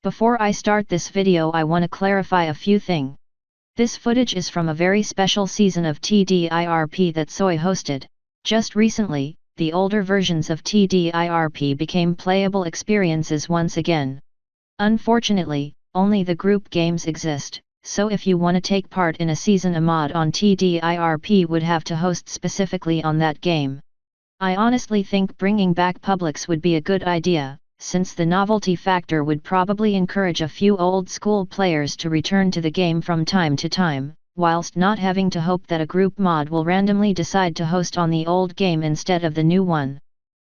Before I start this video, I want to clarify a few things. This footage is from a very special season of TDIRP that Soy hosted. Just recently, the older versions of TDIRP became playable experiences once again. Unfortunately, only the group games exist, so if you want to take part in a season, a mod on TDIRP would have to host specifically on that game. I honestly think bringing back Publix would be a good idea, since the novelty factor would probably encourage a few old school players to return to the game from time to time, whilst not having to hope that a group mod will randomly decide to host on the old game instead of the new one.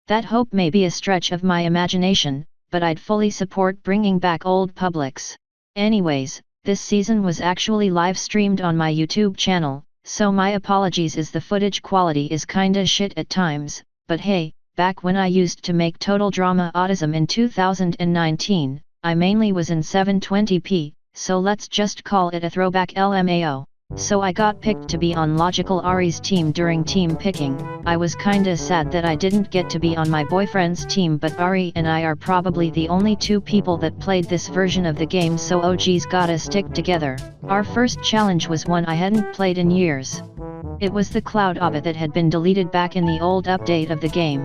That hope may be a stretch of my imagination, but I'd fully support bringing back old Publix. Anyways, this season was actually live streamed on my YouTube channel, so my apologies as the footage quality is kinda shit at times, but hey, back when I used to make total drama Autism in 2019, I mainly was in 720p, so let's just call it a throwback LMAO. So I got picked to be on Logical Ari's team during team picking. I was kinda sad that I didn't get to be on my boyfriend's team, but Ari and I are probably the only two people that played this version of the game, so OG's gotta stick together. Our first challenge was one I hadn't played in years. It was the Cloud Obby that had been deleted back in the old update of the game.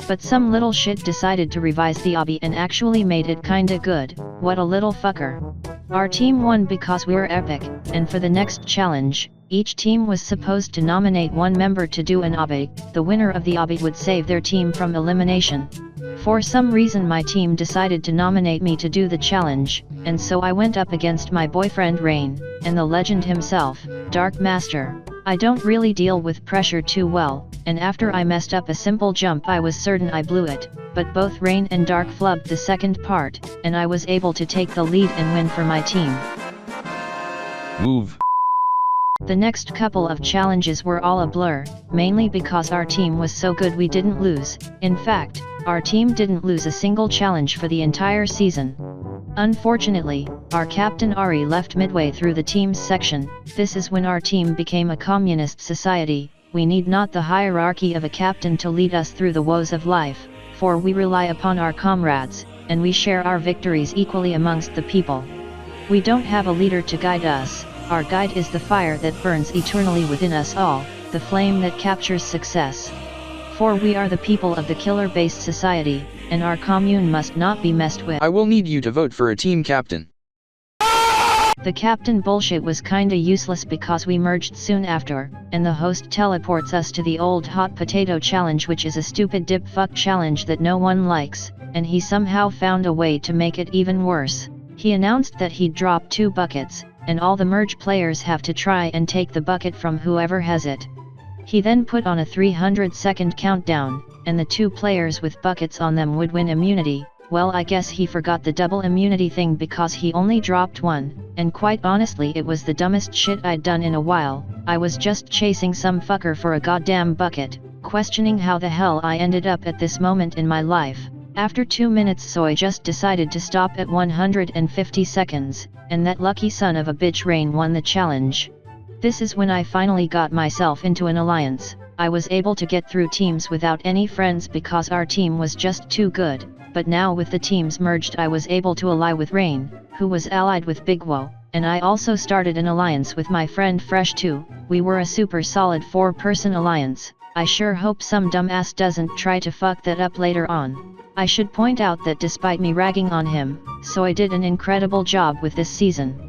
But some little shit decided to revise the obby and actually made it kinda good. What a little fucker. Our team won because we were epic, and for the next challenge, each team was supposed to nominate one member to do an obby. The winner of the obby would save their team from elimination. For some reason my team decided to nominate me to do the challenge, and so I went up against my boyfriend Rain, and the legend himself, Dark Master. I don't really deal with pressure too well, and after I messed up a simple jump I was certain I blew it, but both Rain and Dark flubbed the second part, and I was able to take the lead and win for my team. Move. The next couple of challenges were all a blur, mainly because our team was so good we didn't lose. In fact, our team didn't lose a single challenge for the entire season. Unfortunately, our captain Ari left midway through the teams section. This is when our team became a communist society. We need not the hierarchy of a captain to lead us through the woes of life, for we rely upon our comrades, and we share our victories equally amongst the people. We don't have a leader to guide us. Our guide is the fire that burns eternally within us all, the flame that captures success. For we are the people of the killer-based society, and our commune must not be messed with. I will need you to vote for a team captain. The captain bullshit was kinda useless because we merged soon after, and the host teleports us to the old hot potato challenge, which is a stupid dip fuck challenge that no one likes, and he somehow found a way to make it even worse. He announced that he'd drop 2 buckets, and all the merge players have to try and take the bucket from whoever has it. He then put on a 300-second countdown, and the 2 players with buckets on them would win immunity. Well, I guess he forgot the double immunity thing because he only dropped 1, and quite honestly it was the dumbest shit I'd done in a while. I was just chasing some fucker for a goddamn bucket, questioning how the hell I ended up at this moment in my life. After 2 minutes Soy just decided to stop at 150 seconds, and that lucky son of a bitch Rain won the challenge. This is when I finally got myself into an alliance. I was able to get through teams without any friends because our team was just too good, but now with the teams merged I was able to ally with Rain, who was allied with Big Wo, and I also started an alliance with my friend Fresh too. We were a super solid 4-person alliance. I sure hope some dumbass doesn't try to fuck that up later on. I should point out that despite me ragging on him, Soy did an incredible job with this season.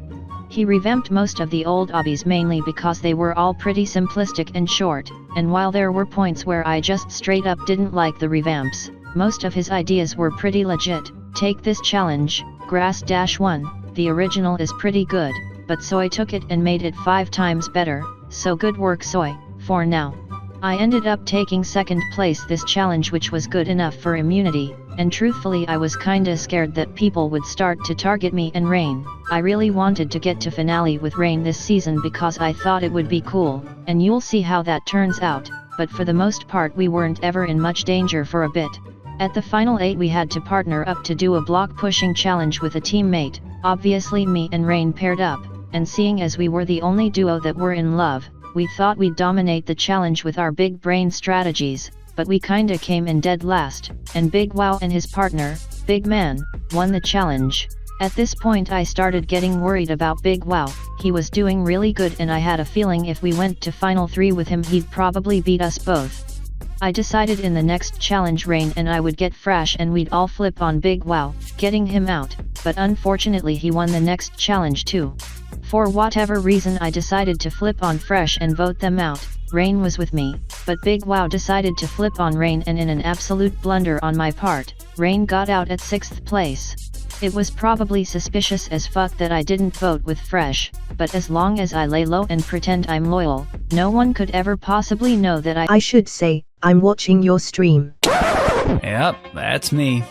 He revamped most of the old obbies mainly because they were all pretty simplistic and short, and while there were points where I just straight up didn't like the revamps, most of his ideas were pretty legit. Take this challenge, Grass-1, the original is pretty good, but Soy took it and made it 5 times better, so good work Soy, for now. I ended up taking 2nd place this challenge, which was good enough for immunity, and truthfully I was kinda scared that people would start to target me and Rain. I really wanted to get to finale with Rain this season because I thought it would be cool, and you'll see how that turns out, but for the most part we weren't ever in much danger for a bit. At the final 8 we had to partner up to do a block pushing challenge with a teammate. Obviously me and Rain paired up, and seeing as we were the only duo that were in love, we thought we'd dominate the challenge with our big brain strategies, but we kinda came in dead last, and Big Wow and his partner, Big Man, won the challenge. At this point I started getting worried about Big Wow. He was doing really good and I had a feeling if we went to Final 3 with him he'd probably beat us both. I decided in the next challenge Rain and I would get Fresh and we'd all flip on Big Wow, getting him out, but unfortunately he won the next challenge too. For whatever reason I decided to flip on Fresh and vote them out. Rain was with me, but Big Wow decided to flip on Rain and in an absolute blunder on my part, Rain got out at 6th place. It was probably suspicious as fuck that I didn't vote with Fresh, but as long as I lay low and pretend I'm loyal, no one could ever possibly know that I should say, I'm watching your stream. Yep, that's me.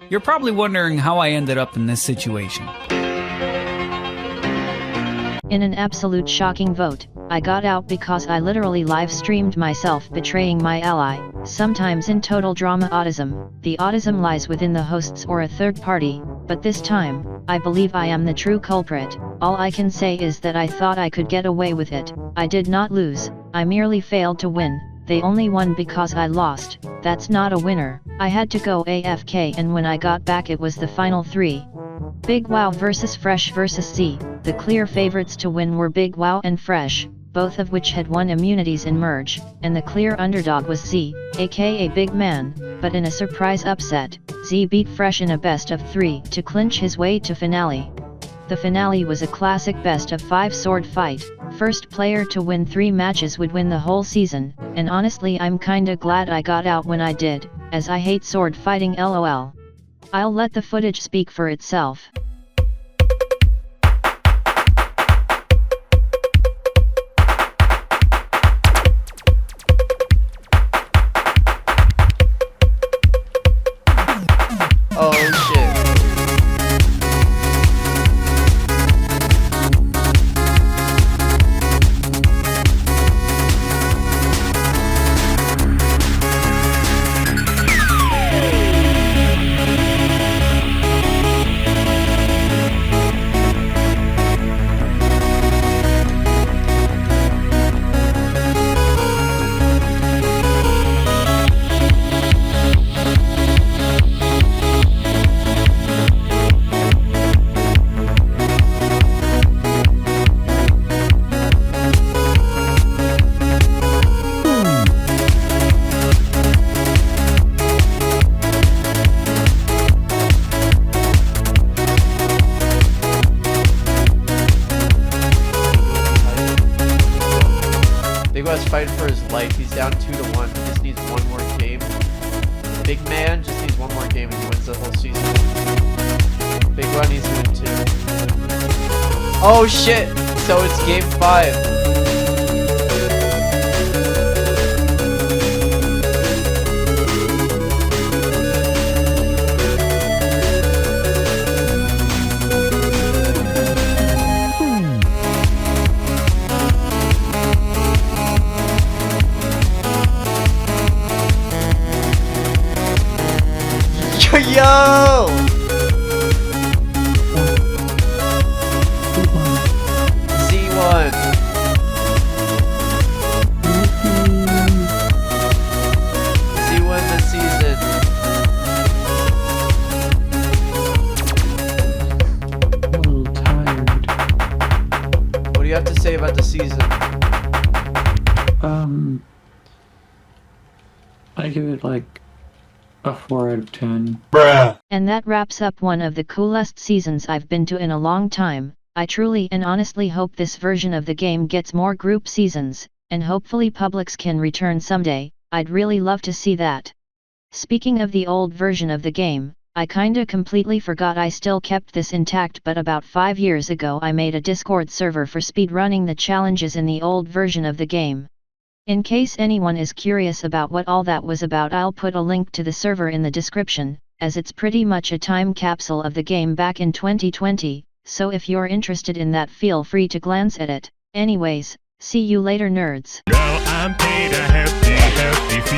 You're probably wondering how I ended up in this situation. In an absolute shocking vote, I got out because I literally live streamed myself betraying my ally. Sometimes in total drama autism, the autism lies within the hosts or a third party, but this time, I believe I am the true culprit. All I can say is that I thought I could get away with it. I did not lose, I merely failed to win. They only won because I lost. That's not a winner. I had to go AFK and when I got back it was the final 3. Big Wow versus Fresh versus Z. The clear favorites to win were Big Wow and Fresh, both of which had won immunities in Merge, and the clear underdog was Z, aka Big Man, but in a surprise upset, Z beat Fresh in a best of 3 to clinch his way to finale. The finale was a classic best of 5 sword fight. First player to win 3 matches would win the whole season, and honestly I'm kinda glad I got out when I did, as I hate sword fighting lol. I'll let the footage speak for itself. Oh shit. Big Wow's fighting for his life. He's down 2-1. He just needs one more game. Big Man just needs one more game and he wins the whole season. Big Wow needs to win 2. Oh shit! So it's game 5. Yo! Z1. Z1 this season. I'm a little tired. What do you have to say about the season? I give it like a 4 out of 10. And that wraps up one of the coolest seasons I've been to in a long time. I truly and honestly hope this version of the game gets more group seasons, and hopefully Publix can return someday. I'd really love to see that. Speaking of the old version of the game, I kinda completely forgot I still kept this intact, but about 5 years ago I made a Discord server for speedrunning the challenges in the old version of the game. In case anyone is curious about what all that was about, I'll put a link to the server in the description, as it's pretty much a time capsule of the game back in 2020, so if you're interested in that feel free to glance at it. Anyways, see you later nerds. Now I'm paid a hefty fee.